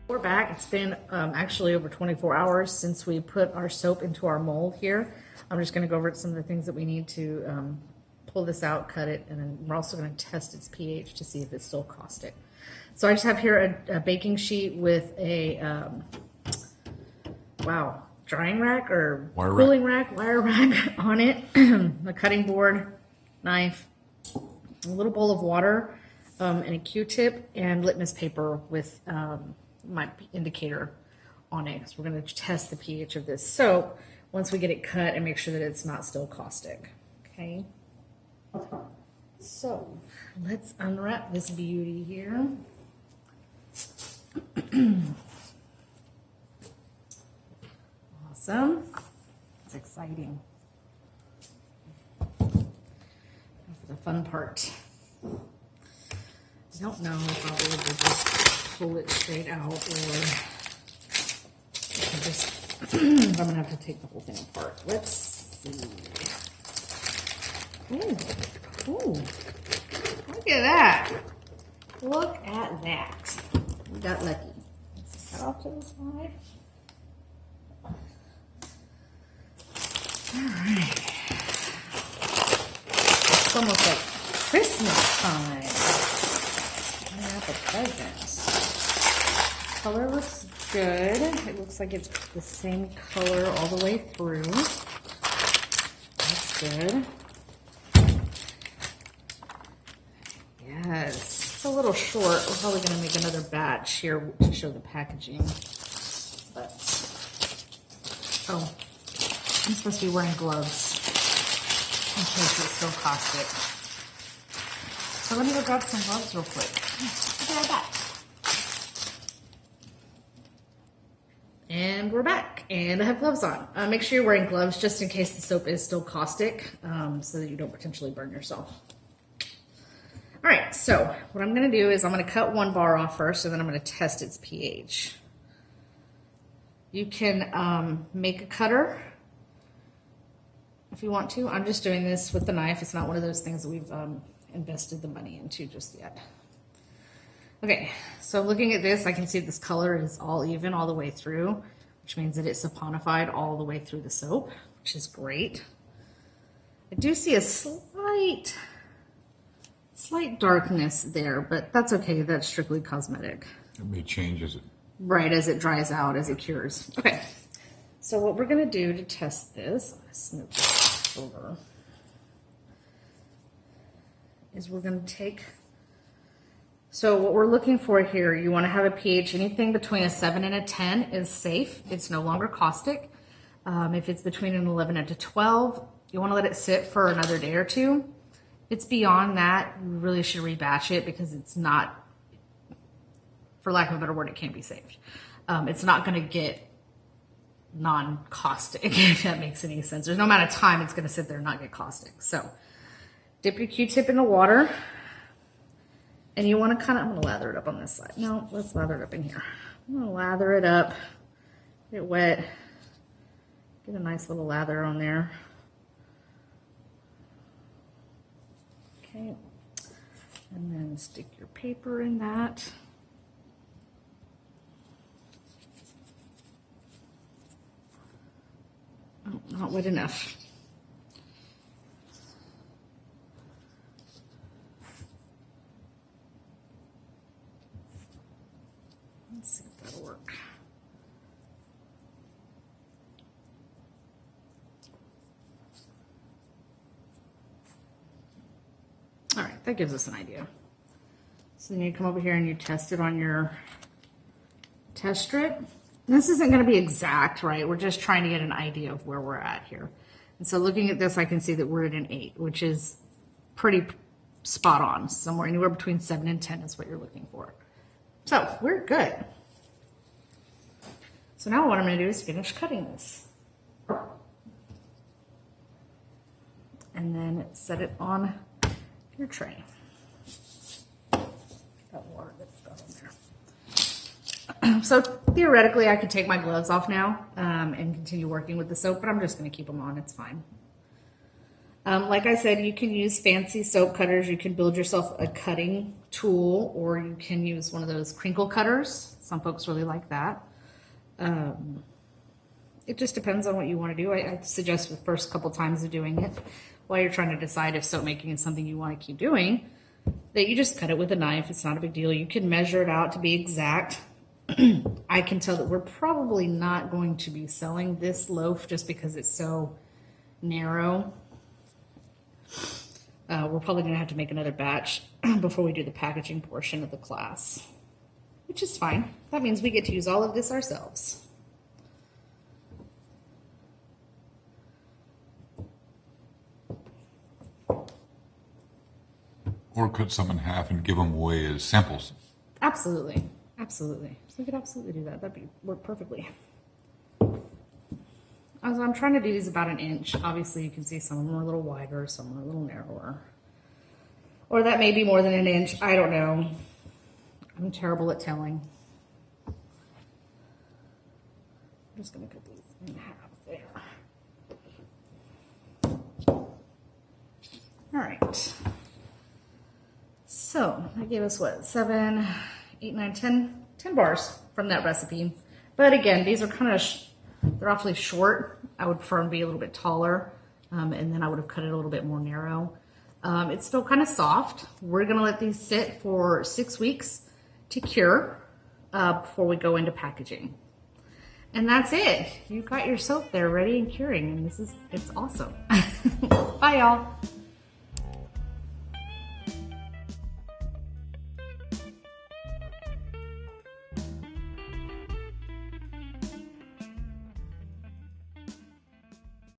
We're back. It's been actually over 24 hours since we put our soap into our mold here. I'm just going to go over some of the things that we need to pull this out, cut it, and then we're also going to test its pH to see if it's still caustic. So I just have here a baking sheet with a, drying rack or cooling rack, wire rack on it, a cutting board, knife, a little bowl of water, and a Q-tip and litmus paper with my indicator on it, because we're going to test the pH of this soap once we get it cut and make sure that it's not still caustic. Okay, so let's unwrap this beauty here. Awesome. It's exciting. That's the fun part. I don't know if I'll be able to just pull it straight out, or I'm gonna have to take the whole thing apart. Let's see. Ooh, look at that. Look at that. We got lucky. Let's cut off to the side. All right. It's almost like Christmas time. The present. Color looks good. It looks like it's the same color all the way through. That's good. Yes. It's a little short. We're probably going to make another batch here to show the packaging. But, I'm supposed to be wearing gloves in case it's still caustic. So let me go grab some gloves real quick. Be right back. And we're back, and I have gloves on. Make sure you're wearing gloves just in case the soap is still caustic, so that you don't potentially burn yourself. All right, so what I'm going to do is I'm going to cut one bar off first, and then I'm going to test its pH. You can make a cutter if you want to. I'm just doing this with the knife. It's not one of those things that we've invested the money into just yet. Okay, so looking at this, I can see this color is all even all the way through, which means that it's saponified all the way through the soap, which is great. I do see a slight darkness there, but that's okay. That's strictly cosmetic. It may change as it... Right, as it dries out, as it cures. Okay, so what we're going to do to test this, I'm going to smooth this over, is we're going to take... So what we're looking for here, you want to have a pH, anything between a 7 and a 10 is safe. It's no longer caustic. If it's between an 11 and a 12, you want to let it sit for another day or two. If it's beyond that, you really should rebatch it, because it's not, for lack of a better word, it can't be saved. It's not going to get non-caustic, if that makes any sense. There's no amount of time it's going to sit there and not get caustic. So dip your Q-tip in the water. And you want to I'm going to lather it up on this side. No, let's lather it up in here. I'm going to lather it up, get it wet, get a nice little lather on there. Okay, and then stick your paper in that. Oh, not wet enough. Let's see if that'll work. All right, that gives us an idea. So then you come over here and you test it on your test strip. This isn't going to be exact, right? We're just trying to get an idea of where we're at here. And so looking at this, I can see that we're at an 8, which is pretty spot on. Somewhere anywhere between 7 and 10 is what you're looking for. So we're good. So now what I'm going to do is finish cutting this. And then set it on your tray. That water that's got in there. So theoretically, I could take my gloves off now and continue working with the soap, but I'm just going to keep them on. It's fine. Like I said, you can use fancy soap cutters. You can build yourself a cutting tool, or you can use one of those crinkle cutters. Some folks really like that. It just depends on what you want to do. I suggest the first couple times of doing it, while you're trying to decide if soap making is something you want to keep doing, that you just cut it with a knife. It's not a big deal. You can measure it out to be exact. I can tell that we're probably not going to be selling this loaf just because it's so narrow. We're probably going to have to make another batch before we do the packaging portion of the class, which is fine. That means we get to use all of this ourselves. Or cut some in half and give them away as samples. Absolutely. Absolutely. So we could absolutely do that. That'd work perfectly. I'm trying to do these about an inch. Obviously, you can see some of them are a little wider, some are a little narrower. Or that may be more than an inch. I don't know. I'm terrible at telling. I'm just going to cut these in half there. All right. So that gave us what, 7, 8, 9, 10 bars from that recipe. But again, these are kind of, they're awfully short. I would prefer them to be a little bit taller. And then I would have cut it a little bit more narrow. It's still kind of soft. We're going to let these sit for 6 weeks to cure before we go into packaging. And that's it. You've got your soap there ready and curing. And it's awesome. Bye, y'all.